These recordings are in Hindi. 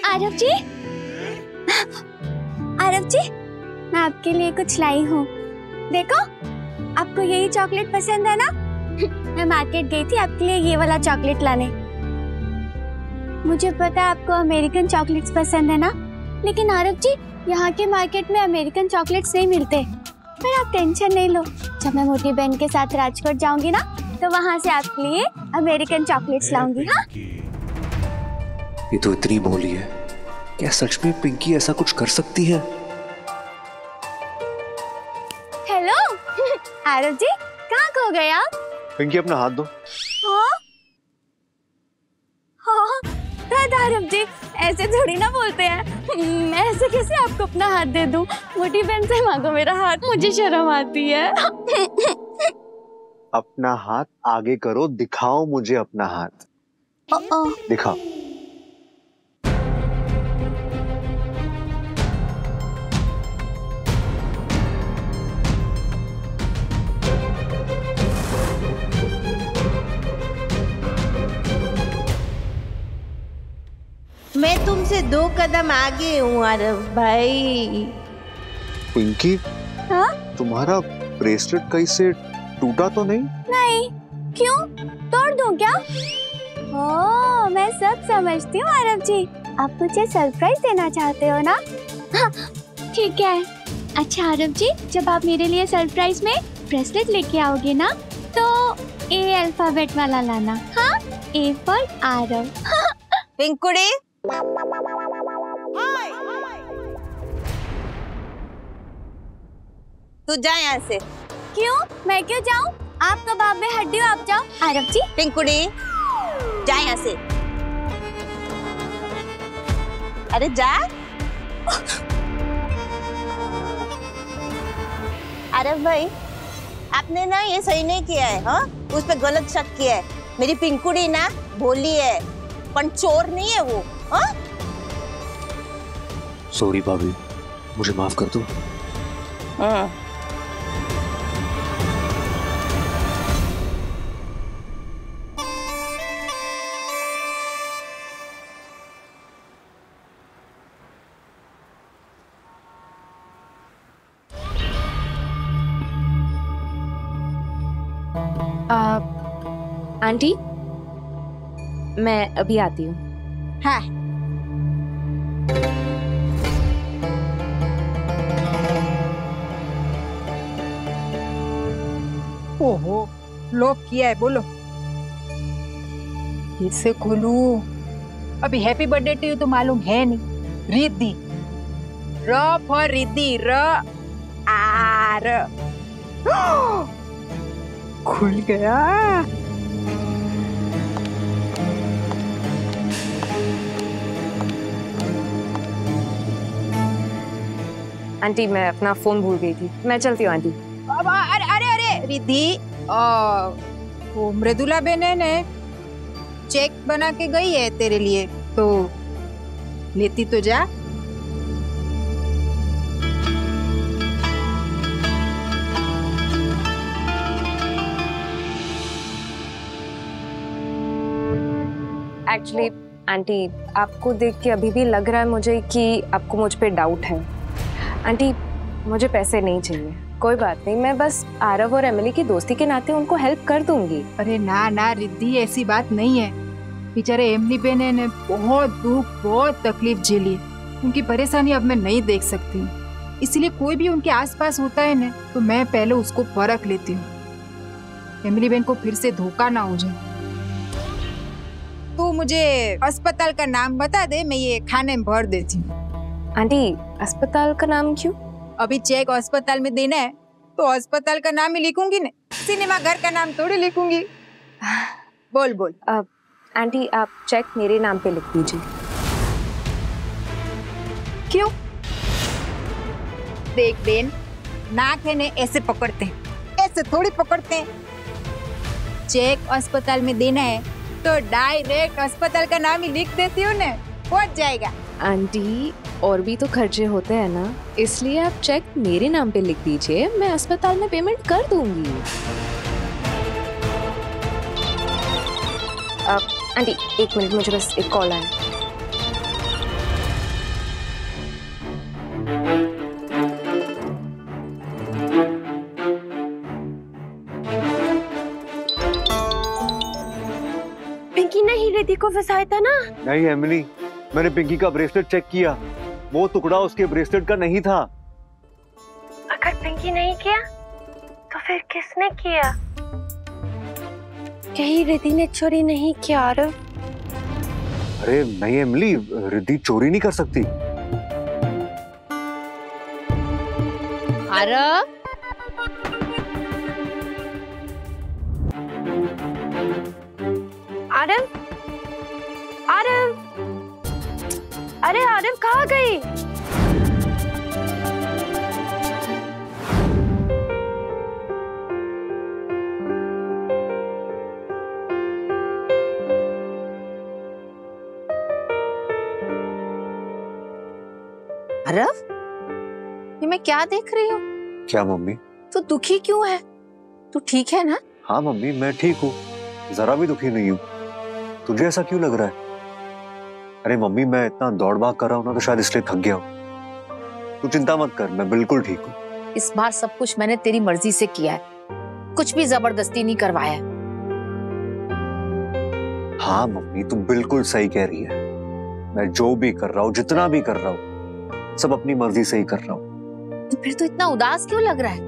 आरव जी, आरव जी, मैं आपके लिए कुछ लाई हूँ। देखो, आपको यही चॉकलेट पसंद है ना? मैं मार्केट गई थी आपके लिए ये वाला चॉकलेट लाने। मुझे पता है आपको अमेरिकन चॉकलेट्स पसंद है ना, लेकिन आरव जी, यहाँ के मार्केट में अमेरिकन चॉकलेट्स नहीं मिलते। पर आप टेंशन नहीं लो, जब मैं मोटी बहन के साथ राजकोट जाऊंगी ना, तो वहाँ से आपके लिए अमेरिकन चॉकलेट्स लाऊंगी। हाँ, ये तो इतनी भोली है, क्या सच में पिंकी ऐसा कुछ कर सकती है? हेलो आरव जी, कहाँ खो गए आप? पिंकी अपना हाथ दो। हाँ हाँ, आरव जी ऐसे थोड़ी ना बोलते हैं। मैं ऐसे कैसे आपको अपना हाथ दे दूं? मोटी बहन से मांगो मेरा हाथ, मुझे शर्म आती है। अपना हाथ आगे करो, दिखाओ मुझे अपना हाथ। दिखाओ। मैं तुमसे 2 कदम आगे हूँ आरव भाई। पिंकी, हाँ? तुम्हारा ब्रेसलेट कहीं से टूटा तो नहीं? नहीं, क्यों? तोड़ दूं क्या? ओह, मैं सब समझती हूँ आरव जी, आप मुझे सरप्राइज देना चाहते हो ना? हाँ, ठीक है। अच्छा आरव जी, जब आप मेरे लिए सरप्राइज में ब्रेसलेट लेके आओगे ना, तो ए अल्फाबेट वाला लाना। हाँ, ए फॉर आरव। पिंकुड़ी, तू जा यहाँ से। क्यों? मैं क्यों जाऊँ? आप कबाब में हड्डी हो, आप जाओ। आरव जी, पिंकुड़ी, जा यहाँ से। अरे जा। आरव भाई, आपने ना ये सही नहीं किया है। हाँ, उस पे गलत शक किया है। मेरी पिंकुड़ी ना भोली है, पर चोर नहीं है वो। हाँ? सॉरी भाभी, मुझे माफ कर दो। हाँ। आंटी, मैं अभी आती हूँ। हाँ। ओहो, लॉक किया है, बोलो। इससे खोलूं? अभी हैप्पी बर्थडे टू यू तो मालूम है नहीं। रिद्धि, र फॉर रिद्धि, र आर। खुल गया। आंटी, मैं अपना फोन भूल गई थी, मैं चलती हूँ आंटी। अरे अरे अरे रिद्धि, वो मृदुला बेने ने चेक बना के गई है तेरे लिए, तो लेती तो जा। एक्चुअली आंटी, आपको देख के अभी भी लग रहा है मुझे कि आपको मुझ पे डाउट है। आंटी, मुझे पैसे नहीं चाहिए, कोई बात नहीं, मैं बस आरव और एमिली की दोस्ती के नाते उनको हेल्प कर दूंगी। अरे ना ना रिद्धि, ऐसी बात नहीं है। बेचारे एमिली बेने ने बहुत दुख, बहुत तकलीफ झेली। उनकी परेशानी अब मैं नहीं देख सकती, इसलिए कोई भी उनके आसपास होता है ना, तो मैं पहले उसको परख लेती हूँ। एमिली बेन को फिर से धोखा ना हो जाए। तू मुझे अस्पताल का नाम बता दे, मैं ये खाने में भर देती हूँ। आंटी, अस्पताल का नाम क्यों? अभी चेक अस्पताल में देना है, तो अस्पताल का नाम ही लिखूंगी ना, सिनेमा घर का नाम थोड़ी लिखूंगी। बोल बोल। आंटी, आप चेक मेरे नाम पे लिख दीजिए। क्यों? देख बेन, नाक है ने ऐसे पकड़ते हैं, ऐसे थोड़ी पकड़ते हैं। चेक अस्पताल में देना है तो डायरेक्ट अस्पताल का नाम ही लिख देती हूँ ना, पहुंच जाएगा। आंटी, और भी तो खर्चे होते हैं ना, इसलिए आप चेक मेरे नाम पे लिख दीजिए, मैं अस्पताल में पेमेंट कर दूंगी। आंटी, 1 मिनट, मुझे बस एक कॉल आया। पिंकी ने ही रिद्धि को फंसाया था ना? नहीं एमिली, मैंने पिंकी का ब्रेसलेट चेक किया, वो टुकड़ा उसके ब्रेसलेट का नहीं था। अगर पिंकी नहीं किया तो फिर किसने किया? कहीं रिद्धि ने चोरी नहीं किया आरव? अरे नहीं एमिली, रिद्धि चोरी नहीं कर सकती। आरव, आरव, आरव, अरे आरव कहाँ गई? आरव, ये मैं क्या देख रही हूँ? क्या मम्मी? तू दुखी क्यों है? तू ठीक है ना? हाँ मम्मी, मैं ठीक हूँ, जरा भी दुखी नहीं हूँ। तुझे ऐसा क्यों लग रहा है? अरे मम्मी, मैं इतना दौड़ भाग कर रहा हूँ ना, तो शायद इसलिए थक गया हूँ। तू चिंता मत कर, मैं बिल्कुल ठीक हूँ। इस बार सब कुछ मैंने तेरी मर्जी से किया है, कुछ भी जबरदस्ती नहीं करवाया। हाँ मम्मी, तू बिल्कुल सही कह रही है। मैं जो भी कर रहा हूँ, जितना भी कर रहा हूँ, सब अपनी मर्जी से ही कर रहा हूँ। तो फिर तो इतना उदास क्यों लग रहा है?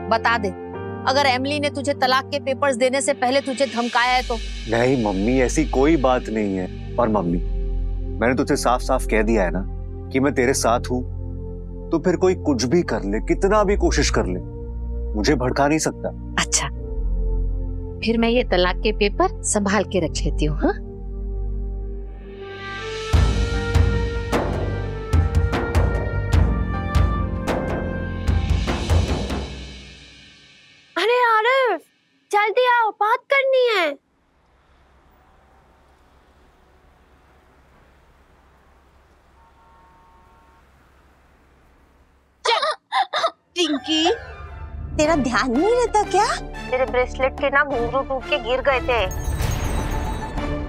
बता दे, अगर एमिली ने तुझे तलाक के पेपर्स देने से पहले तुझे धमकाया है तो? नहीं मम्मी, ऐसी कोई बात नहीं है। और मम्मी, मैंने तुझे साफ साफ कह दिया है ना कि मैं तेरे साथ हूँ, तो फिर कोई कुछ भी कर ले, कितना भी कोशिश कर ले, मुझे भड़का नहीं सकता। अच्छा, फिर मैं ये तलाक के पेपर संभाल के रख लेती हूँ। हाँ, अरे आरव, जल्दी आओ, बात करनी है। पिंकी, तेरा ध्यान नहीं रहता क्या? तेरे ब्रेसलेट के ना घुंघरू टूट के गिर गए थे।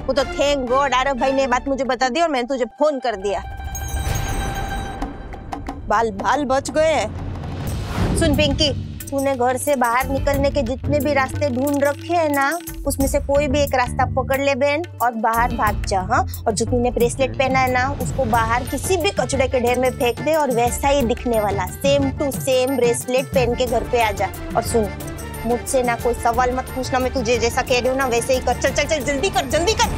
वो तो थैंक गॉड आरव भाई ने बात मुझे बता दी और मैंने तुझे फोन कर दिया। बाल बाल बच गए। सुन पिंकी, तूने घर से बाहर निकलने के जितने भी रास्ते ढूंढ रखे हैं ना, उसमें से कोई भी एक रास्ता पकड़ ले बहन और बाहर भाग जा। हाँ, और जो तूने ब्रेसलेट पहना है ना, उसको बाहर किसी भी कचड़े के ढेर में फेंक दे और वैसा ही दिखने वाला सेम टू सेम ब्रेसलेट पहन के घर पे आ जा। और सुन, मुझसे ना कोई सवाल मत पूछना, मैं तुझे जैसा कह रही हूँ ना वैसे ही कर। चल चल चल, जल्दी कर, जल्दी कर।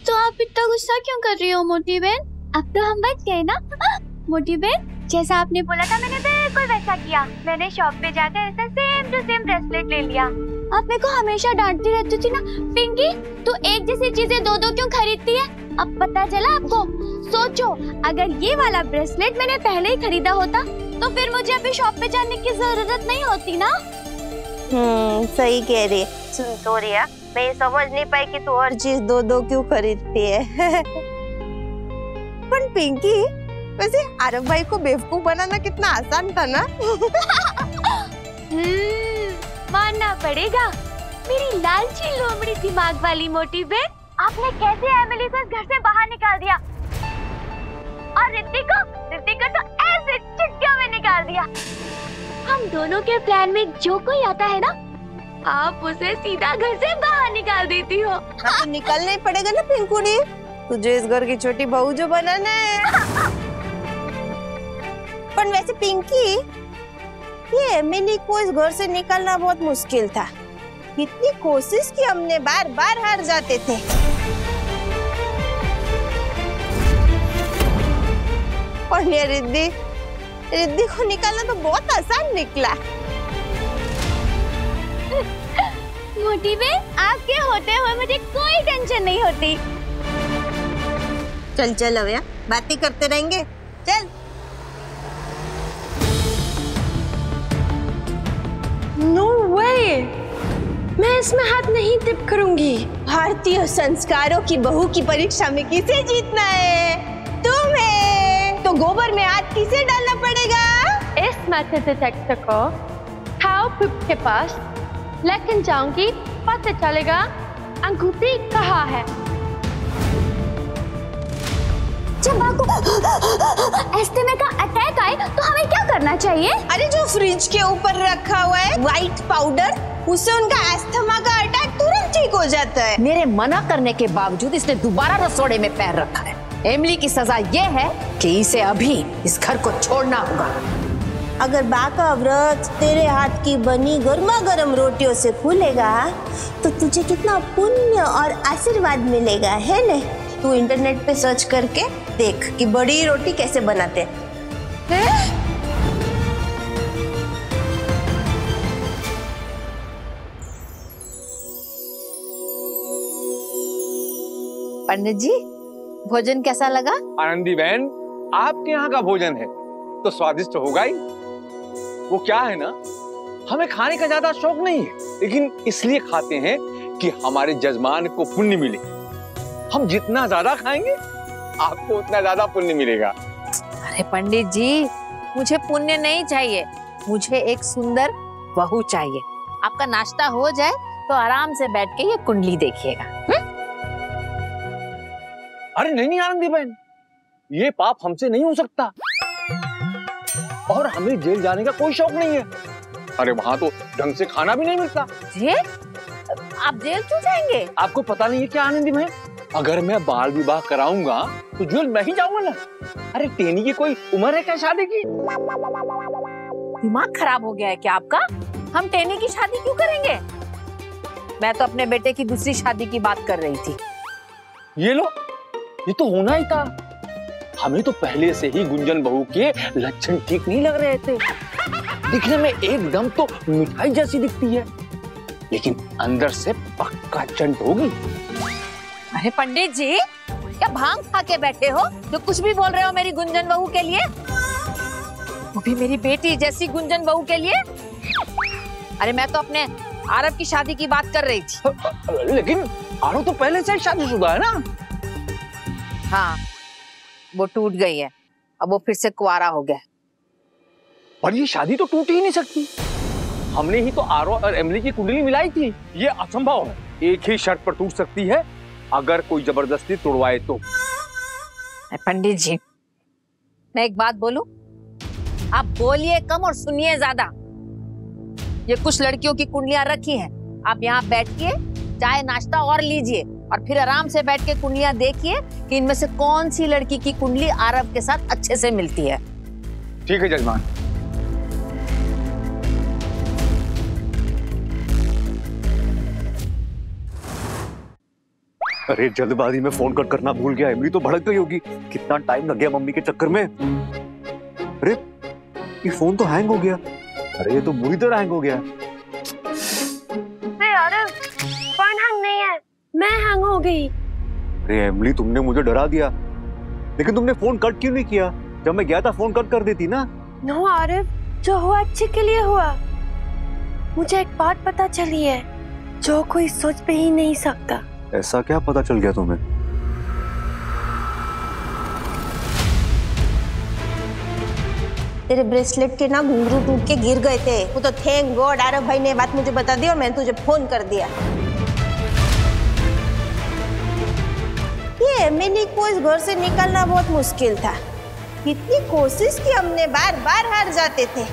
तो आप इतना गुस्सा क्यों कर रही हो मोटी बहन? अब तो हम बच गए ना। मोटी बहन, जैसा आपने बोला था मैंने बिल्कुल वैसा किया। मैंने शॉप पे जाकर ऐसा सेम टू सेम ब्रेसलेट ले लिया। आप मेरे को हमेशा डांटती रहती थी ना, पिंकी तू एक जैसी चीजें दो दो क्यों खरीदती है? अब पता चला आपको? सोचो, अगर ये वाला ब्रेसलेट मैंने पहले ही खरीदा होता तो फिर मुझे अभी शॉप पे जाने की जरूरत नहीं होती ना। सही कह रही है। सुन सोरिया, मैं ये समझ नहीं पाई कि तू हर चीज दो दो क्यों खरीदती है। पर पिंकी, वैसे आरव भाई को बेवकूफ बनाना कितना आसान था ना। मानना पड़ेगा, मेरी लालची लोमड़ी दिमाग वाली मोटी बहन। आपने कैसे एमिली को इस घर से बाहर निकाल दिया और रिद्धि को तो ऐसे चुटकियों में निकाल दिया। हम दोनों के प्लान में जो कोई आता है ना, आप उसे सीधा घर से बाहर निकाल देती हो। तो निकलना ही पड़ेगा ना पिंकुड़ी, तुझे इस घर की छोटी बहू जो बनाना है। पर वैसे पिंकी, ये एमिली को इस घर से निकालना बहुत मुश्किल था। कितनी कोशिश की हमने, बार बार हार जाते थे। और ये रिद्धि को निकालना तो बहुत आसान निकला। मोटी बहन, आपके होते हुए मुझे कोई टेंशन नहीं होती। चल चल अवया, बातें करते रहेंगे, चल। नो वे, मैं इसमें हाथ नहीं टिप करूंगी। भारतीय संस्कारों की बहू की परीक्षा में किसे जीतना है? तुम्हें। तो गोबर में हाथ किसे डालना पड़ेगा? इस मेथड डिटेक्टर को खाओ पिप के पास लेकिन जाऊंगी, पता चलेगा अंगूठी कहाँ है। जब आपको एस्टेमे का अटैक आए तो हमें क्या करना चाहिए? अरे जो फ्रिज के ऊपर रखा हुआ है व्हाइट पाउडर, उससे उनका एस्थमा का अटैक तुरंत ठीक हो जाता है। मेरे मना करने के बावजूद इसने दोबारा रसोड़े में पैर रखा है। एमिली की सजा ये है कि इसे अभी इस घर को छोड़ना होगा। अगर बा का व्रत तेरे हाथ की बनी गर्मा गर्म रोटियों से खुलेगा तो तुझे कितना पुण्य और आशीर्वाद मिलेगा, है न? तू इंटरनेट पे सर्च करके देख कि बड़ी रोटी कैसे बनाते हैं। पंडित जी, भोजन कैसा लगा? आनंदी बहन, आपके यहाँ का भोजन है तो स्वादिष्ट होगा ही। वो क्या है ना, हमें खाने का ज्यादा शौक नहीं है, लेकिन इसलिए खाते हैं कि हमारे जजमान को पुण्य मिले। हम जितना ज्यादा खाएंगे आपको उतना ज्यादा पुण्य मिलेगा। अरे पंडित जी, मुझे पुण्य नहीं चाहिए, मुझे एक सुंदर बहू चाहिए। आपका नाश्ता हो जाए तो आराम से बैठ के ये कुंडली देखिएगा। अरे नहीं आनंदी बहन, ये पाप हमसे नहीं हो सकता और हमें जेल जाने का कोई शौक नहीं है। अरे वहां तो ढंग से खाना भी नहीं मिलता। जेल? आप जेल क्यों जाएंगे? आपको पता नहीं है क्या आनंदी बहन, अगर मैं बाल विवाह कराऊंगा तो जेल मैं ही जाऊंगा ना। अरे टेनी की कोई उम्र है क्या शादी की? दिमाग खराब हो गया है क्या आपका? हम टेनी की शादी क्यों करेंगे? मैं तो अपने बेटे की दूसरी शादी की बात कर रही थी। ये लो, ये तो होना ही था। हमें तो पहले से ही गुंजन बहू के लक्षण ठीक नहीं लग रहे थे। दिखने में एकदम तो मिठाई जैसी दिखती है, लेकिन अंदर से पक्का चंट होगी। अरे पंडित जी, क्या भांग खा के बैठे हो जो कुछ भी बोल रहे हो मेरी गुंजन बहू के लिए? वो भी मेरी बेटी जैसी गुंजन बहू के लिए? अरे मैं तो अपने आरव की शादी की बात कर रही थी। लेकिन आरव तो पहले से शादीशुदा है ना। हाँ, वो टूट गई है, अब वो फिर से कुंवारा हो गया। पर ये शादी तो टूट ही नहीं सकती। हमने ही तो आरव और एमिली की कुंडली मिलाई थी। ये असंभव है। एक ही शर्त पर टूट सकती है, अगर कोई जबरदस्ती तोड़वाए तो। पंडित जी, मैं एक बात बोलूं? आप बोलिए कम और सुनिए ज्यादा। ये कुछ लड़कियों की कुंडलियां रखी हैं, आप यहाँ बैठिए, चाय नाश्ता और लीजिए और फिर आराम से बैठ के कुंडलियां देखिए कि इनमें से कौन सी लड़की की कुंडली आरव के साथ अच्छे से मिलती है। ठीक है जजमान। अरे जल्दबाजी में फोन कट करना भूल गया। एमिली तो भड़क गई होगी। कितना टाइम लग गया मम्मी के चक्कर में। अरे ये फोन तो हैंग हो गया। अरे ये तो बुरी तरह हैंग हो गया। अरे फोन हैंग नहीं है, मैं हैंग हो गई। अरे एमिली, तुमने मुझे डरा दिया, लेकिन तुमने फोन कट क्यों नहीं किया? जब मैं गया था फोन कट कर देती ना। नो आरिफ, जो हुआ अच्छे के लिए हुआ। मुझे एक बात पता चली है जो कोई सोच भी ही नहीं सकता। ऐसा क्या पता चल गया तुम्हें? तेरे ब्रेसलेट के ना घुंघरू टूट के गिर गए थे। वो तो थैंक गॉड आरव भाई ने बात मुझे बता दी और मैंने तुझे फोन कर दिया। ये एमिली को इस घर से निकालना बहुत मुश्किल था। कितनी कोशिश की हमने, बार बार हार जाते थे,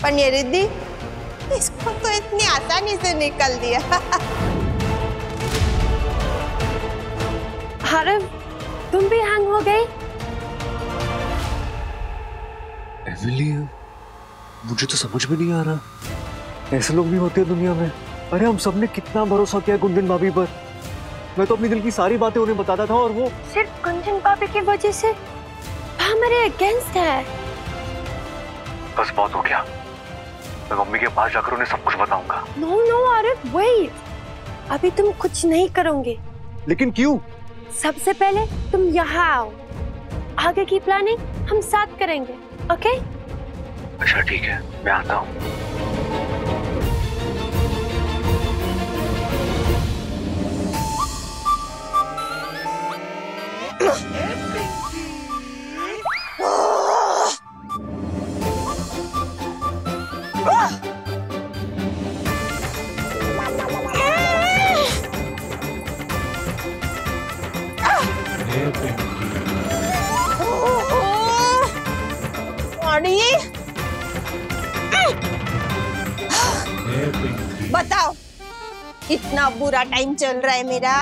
पर ये रिद्धि, इसको तो इतनी आसानी से निकाल दिया। आरव, तुम भी हैंग हो गई? एमिली, मुझे तो समझ में नहीं आ रहा। ऐसे लोग भी होते हैं दुनिया में। अरे हम सबने कितना भरोसा किया गुंजन भाभी पर। मैं तो अपनी दिल की सारी बातें उन्हें बताता था और वो सिर्फ गुंजन भाभी की वजह से हमारे अगेंस्ट है। बस बहुत हो गया। मैं मम्मी के पास जाकर उन्हें सब कुछ बताऊंगा। नो नो आरव, वेट, अभी तुम कुछ नहीं करोगे। लेकिन क्यों? सबसे पहले तुम यहाँ आओ, आगे की प्लानिंग हम साथ करेंगे, ओके? अच्छा ठीक है, मैं आता हूँ। इतना बुरा टाइम चल रहा है मेरा।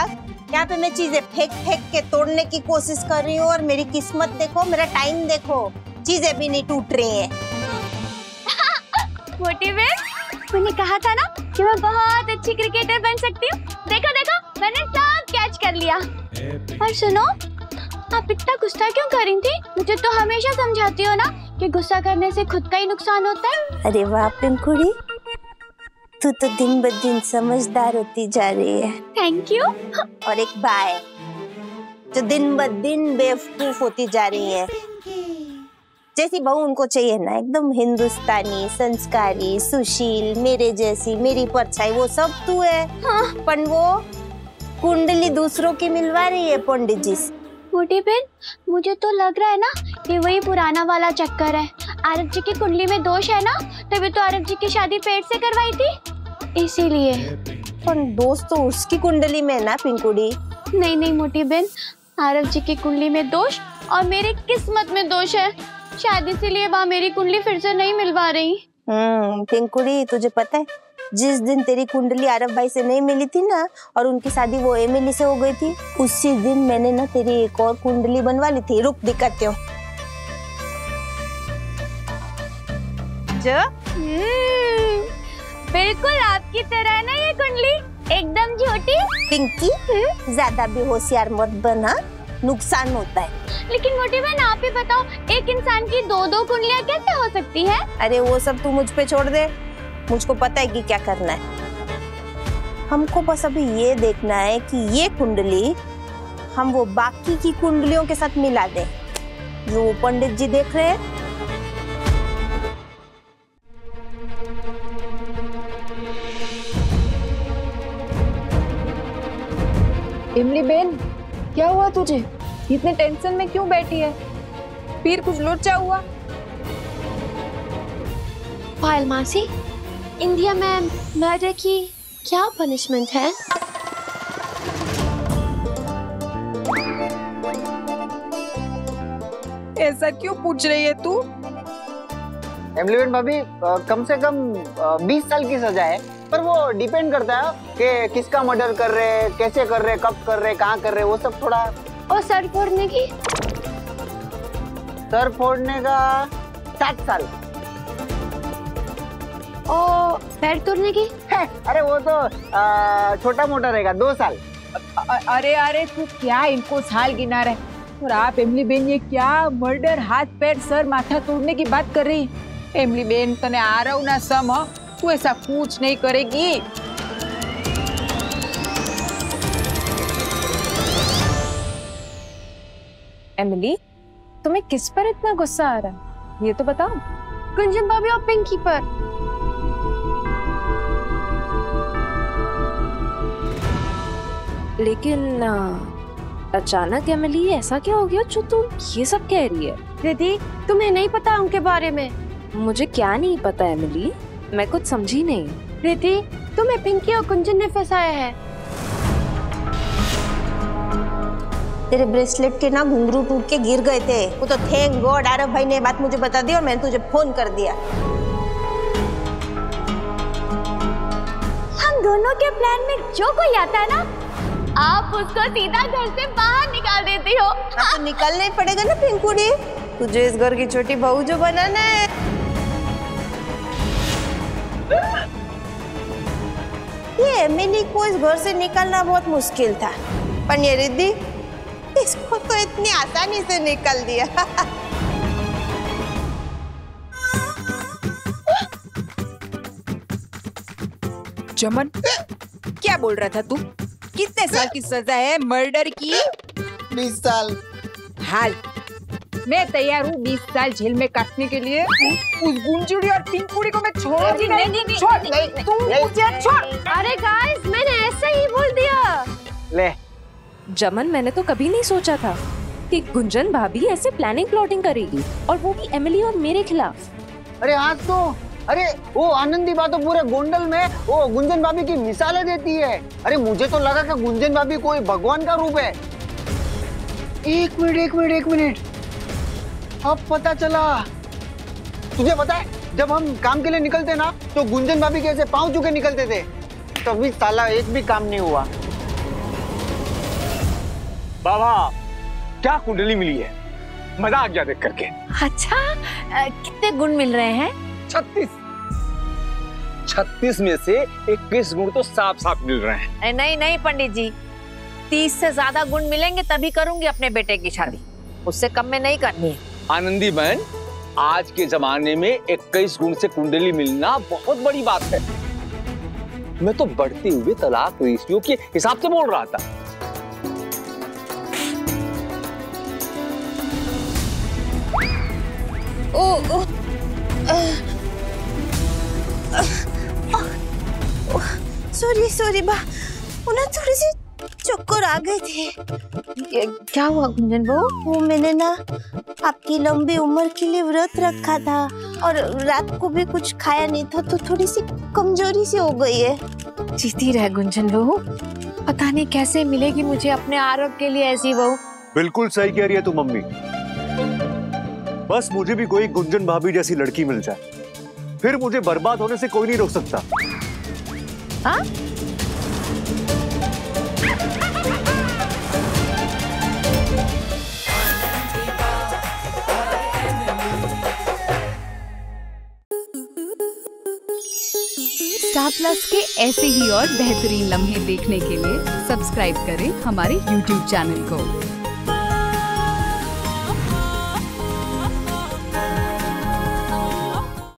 यहाँ पे मैं चीजें फेंक फेंक के तोड़ने की कोशिश कर रही हूँ और मेरी किस्मत देखो, मेरा टाइम देखो, चीजें भी नहीं टूट रही हैं। मोटी बहन, मैंने कहा था ना कि मैं बहुत अच्छी क्रिकेटर बन सकती हूँ। देखो देखो, मैंने सब कैच कर लिया। और सुनो, आप इतना गुस्सा क्यों कर रही थी? मुझे तो हमेशा समझाती हो ना कि गुस्सा करने से खुद का ही नुकसान होता है। अरे वाह पिंकुड़ी, तू तो दिन ब दिन समझदार होती जा रही है। Thank you. और एक बाय जो दिन ब दिन बेवकूफ होती जा रही है। जैसी बहू उनको चाहिए ना, एकदम हिंदुस्तानी, संस्कारी, सुशील, मेरे जैसी, मेरी परछाई, वो सब तू है। हाँ। पर वो कुंडली दूसरों की मिलवा रही है पंडित जी से। मोटी बहन, मुझे तो लग रहा है ना कि वही पुराना वाला चक्कर है। आरव जी की कुंडली में दोष है ना, तभी तो आरव जी की शादी पेट से करवाई थी, इसीलिए। पर दोस्त तो उसकी कुंडली में है ना पिंकुड़ी। नहीं नहीं मोटी बहन, आरव जी की कुंडली में दोष और मेरी किस्मत में दोष है। शायद इसीलिए वहाँ मेरी कुंडली फिर से नहीं मिलवा रही। पिंकुड़ी, तुझे पता है जिस दिन तेरी कुंडली आरव भाई से नहीं मिली थी ना और उनकी शादी वो एमिली से हो गई थी, उसी दिन मैंने ना तेरी एक और कुंडली बनवा ली थी। रुक दिखाती हूँ। बिल्कुल आपकी तरह है ना ये कुंडली, एकदम छोटी। पिंकी, ज्यादा भी होशियार मत बना, नुकसान होता है। लेकिन मोटी बहन, आप ही बताओ, एक इंसान की दो दो कुंडलियाँ कैसे हो सकती है? अरे वो सब तू मुझ पे छोड़ दे, मुझको पता है कि क्या करना है। हमको बस अभी ये देखना है कि ये कुंडली हम वो बाकी की कुंडलियों के साथ मिला दें जो वो पंडित जी देख रहे हैं। इमली बेन, क्या हुआ तुझे? इतने टेंशन में क्यों बैठी है? फिर कुछ लोचा हुआ? पायल मासी, इंडिया में मर्डर की क्या पनिशमेंट है? ऐसा क्यों पूछ रही है तू? एमलीवेन भाभी, कम से कम 20 साल की सजा है, पर वो डिपेंड करता है कि किसका मर्डर कर रहे, कैसे कर रहे, कब कर रहे, कहाँ कर रहे, वो सब थोड़ा। और सर फोड़ने की? सर फोड़ने का 7 साल। और पैर तोड़ने की? अरे वो तो छोटा मोटा रहेगा, 2 साल। अरे अरे तू क्या इनको साल गिना रहे? और आप एमली बेन, ये क्या मर्डर, हाथ पैर सर माथा तोड़ने की बात कर रही? एमली बेन, तने आरव ना सम, तू ऐसा कुछ नहीं करेगी। एमिली, तुम्हें किस पर इतना गुस्सा आ रहा है, ये तो बताओ। गुंजन भाभी और पिंकी पर। लेकिन अचानक एमिली, ऐसा क्या हो गया जो तुम ये सब कह रही है? रिद्धि, तुम्हें नहीं पता उनके बारे में? मुझे क्या नहीं पता एमिली, मैं कुछ समझी नहीं। रिद्धि, तुम्हें पिंकी और गुंजन ने फंसाया है। तेरे ब्रेसलेट के ना घुंघरू टूट के गिर गए थे, वो तो थैंक गॉड आरव भाई ने बात मुझे बता दी और मैंने तुझे फोन कर दिया। हम दोनों के प्लान में जो कोई आता है ना, आप उसको सीधा घर से बाहर निकाल देती हो। तो निकलना ही पड़ेगा ना पिंकुड़ी, तुझे इस घर की छोटी बहू जो बनाना है। ये एमिली को इस घर से निकालना बहुत मुश्किल था, पर ये रिद्धि, इसको तो इतनी आसानी से निकल दिया। चमन, क्या बोल रहा था तू? कितने साल की सजा है मर्डर की? 20 साल। हाल मैं तैयार हूँ 20 साल जेल में काटने के लिए। उस गुंजुड़ी और पिंकुड़ी को मैं छोड़ूंगी नहीं। छोड़, तू मुझे छोड़। अरे गाइस, मैंने ऐसे ही बोल दिया। ले जमन, मैंने तो कभी नहीं सोचा था कि गुंजन भाभी ऐसे प्लानिंग प्लॉटिंग करेगी, और वो भी एमिली और मेरे खिलाफ। अरे आज तो, अरे वो आनंदी बात तो पूरे गोंडल में वो गुंजन भाभी की मिसालें देती है। अरे मुझे तो लगा कि गुंजन भाभी कोई भगवान का रूप है। एक मिनट, अब पता चला। तुझे पता है, जब हम काम के लिए निकलते ना, तो गुंजन भाभी के ऐसे पाँव चुके निकलते थे। तभी साला एक भी काम नहीं हुआ। बाबा क्या कुंडली मिली है, मजा आ गया देख करके। अच्छा कितने गुण मिल रहे हैं? 36 में से 21 गुण तो साफ साफ मिल रहे हैं। नहीं नहीं पंडित जी, 30 से ज्यादा गुण मिलेंगे तभी करूंगी अपने बेटे की शादी, उससे कम में नहीं करनी है। आनंदी बहन, आज के जमाने में 21 गुण से कुंडली मिलना बहुत बड़ी बात है। मैं तो बढ़ते हुए तलाक रेशियो के हिसाब से बोल रहा था। सॉरी बा, उन्हें थोड़ी सी चक्कर आ गए थे। क्या हुआ गुंजन बहू? वो मैंने ना आपकी लंबी उम्र के लिए व्रत रखा था और रात को भी कुछ खाया नहीं था, तो थोड़ी सी कमजोरी सी हो गई है। जीती रह गुंजन बहू, पता नहीं कैसे मिलेगी मुझे अपने आरोग्य के लिए ऐसी बहू। बिल्कुल सही कह रही है तू मम्मी। बस मुझे भी कोई गुंजन भाभी जैसी लड़की मिल जाए, फिर मुझे बर्बाद होने से कोई नहीं रोक सकता। हाँ? स्टार प्लस के ऐसे ही और बेहतरीन लम्हे देखने के लिए सब्सक्राइब करें हमारे YouTube चैनल को।